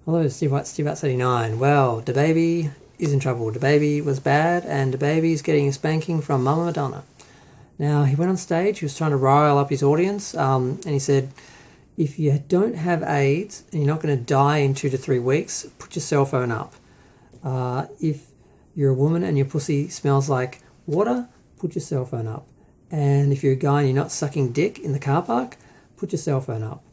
Hello, Steve White, Steve White 79. Well, DaBaby is in trouble. DaBaby was bad, and DaBaby is getting a spanking from Mama Madonna. Now, he went on stage, he was trying to rile up his audience, and he said, if you don't have AIDS and you're not going to die in 2 to 3 weeks, put your cell phone up. If you're a woman and your pussy smells like water, put your cell phone up. And if you're a guy and you're not sucking dick in the car park, put your cell phone up.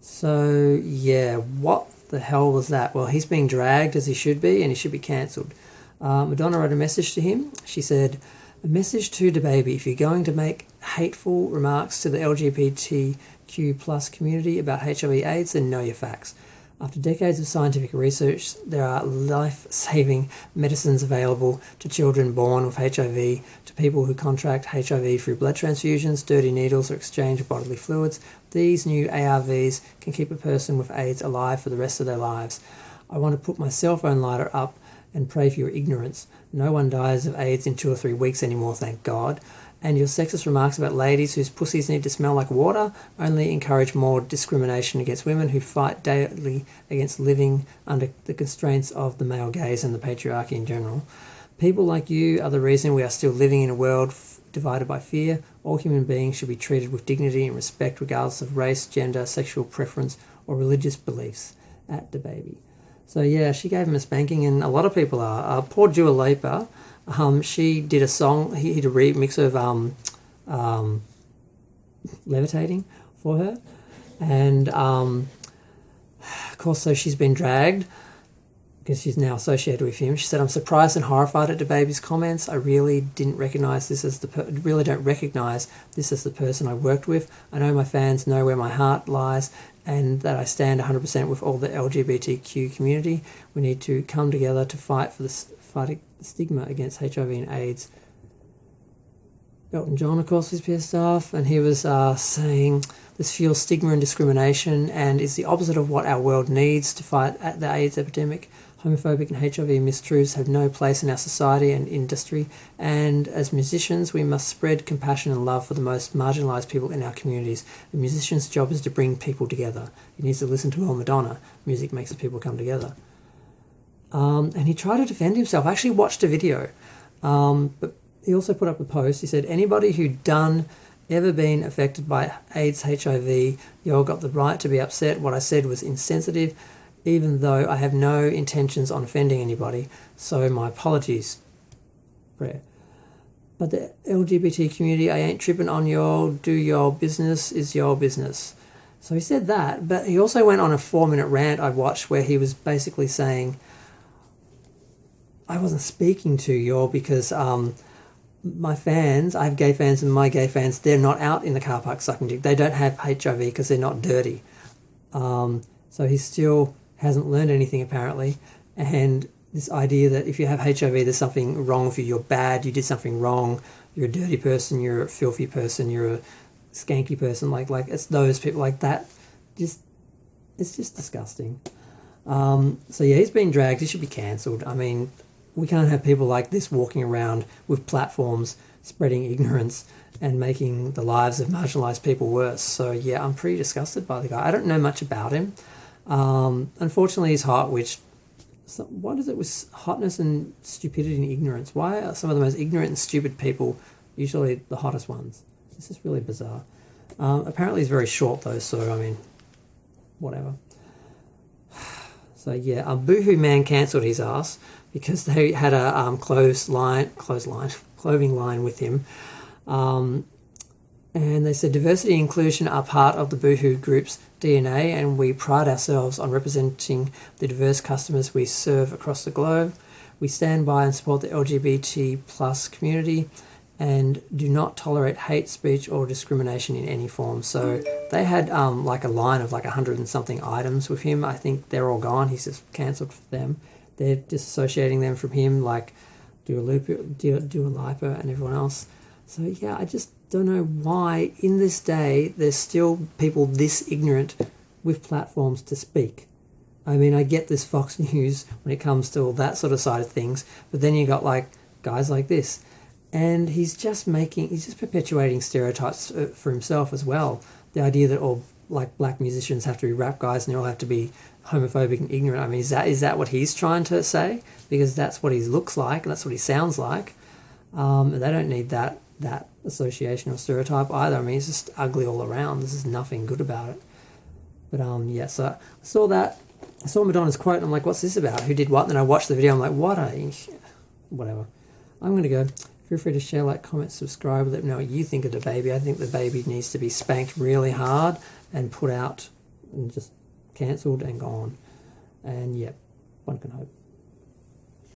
So, yeah, what the hell was that? Well, he's being dragged as he should be, and he should be cancelled. Madonna wrote a message to him. She said, a message to DaBaby: if you're going to make hateful remarks to the LGBTQ plus community about HIV/AIDS, then know your facts. After decades of scientific research, there are life-saving medicines available to children born with HIV, to people who contract HIV through blood transfusions, dirty needles, or exchange of bodily fluids. These new ARVs can keep a person with AIDS alive for the rest of their lives. I want to put my cell phone lighter up and pray for your ignorance. No one dies of AIDS in 2 or 3 weeks anymore, thank God. And your sexist remarks about ladies whose pussies need to smell like water only encourage more discrimination against women who fight daily against living under the constraints of the male gaze and the patriarchy in general. People like you are the reason we are still living in a world divided by fear. All human beings should be treated with dignity and respect regardless of race, gender, sexual preference, or religious beliefs. At DaBaby. So yeah, she gave him a spanking, and a lot of people are. Poor Dua Lipa, she did a song, he did a remix of Levitating for her, and of course, so she's been dragged because she's now associated with him. She said, I'm surprised and horrified at DaBaby's comments. I really don't recognize this as the person I worked with. I know my fans know where my heart lies, and that I stand 100% with all the LGBTQ community. We need to come together to fight the stigma against HIV and AIDS. Elton John, of course, was pissed off, and he was saying this fuels stigma and discrimination and is the opposite of what our world needs to fight the AIDS epidemic. Homophobic and HIV mistruths have no place in our society and industry, and as musicians we must spread compassion and love for the most marginalised people in our communities. The musician's job is to bring people together. He needs to listen to Madonna. Music makes the people come together. And he tried to defend himself. I actually watched a video, but he also put up a post. He said, anybody who ever been affected by AIDS, HIV, you all got the right to be upset. What I said was insensitive, even though I have no intentions on offending anybody, so my apologies. Prayer. But the LGBT community, I ain't tripping on y'all. Do your business is your business. So he said that, but he also went on a 4-minute rant I watched where he was basically saying, I wasn't speaking to y'all because my fans, I have gay fans, and my gay fans, they're not out in the car park sucking dick. They don't have HIV because they're not dirty. So he still hasn't learned anything apparently, and this idea that if you have HIV there's something wrong with you, you're bad, you did something wrong, you're a dirty person, you're a filthy person, you're a skanky person, like it's those people like that. It's just disgusting. So yeah, he's been dragged. He should be cancelled. I mean, we can't have people like this walking around with platforms spreading ignorance and making the lives of marginalised people worse. So yeah, I'm pretty disgusted by the guy. I don't know much about him. Unfortunately, he's hot, which, what is it with hotness and stupidity and ignorance? Why are some of the most ignorant and stupid people usually the hottest ones? This is really bizarre. Apparently he's very short though, so I mean, whatever. So yeah, Boohoo Man cancelled his ass because they had a clothing line with him. And they said diversity and inclusion are part of the Boohoo Group's DNA, and we pride ourselves on representing the diverse customers we serve across the globe. We stand by and support the LGBT plus community and do not tolerate hate speech or discrimination in any form. So they had like a line of like 100 and something items with him. I think they're all gone. He's just cancelled them. They're disassociating them from him, like Dua Lipa and everyone else. So yeah, I just don't know why in this day there's still people this ignorant with platforms to speak. I mean, I get this Fox News when it comes to all that sort of side of things, but then you got like guys like this, and he's just perpetuating stereotypes for himself as well. The idea that all like black musicians have to be rap guys and they all have to be homophobic and ignorant. I mean, is that what he's trying to say? Because that's what he looks like, and that's what he sounds like. They don't need that association or stereotype either. I mean, he's just ugly all around. There's nothing good about it. But yeah, so I saw that. I saw Madonna's quote, and I'm like, what's this about? Who did what? And then I watched the video. I'm like, whatever. I'm going to go. Feel free to share, like, comment, subscribe. Let me know what you think of DaBaby. I think DaBaby needs to be spanked really hard and put out and just cancelled and gone. And yeah, one can hope.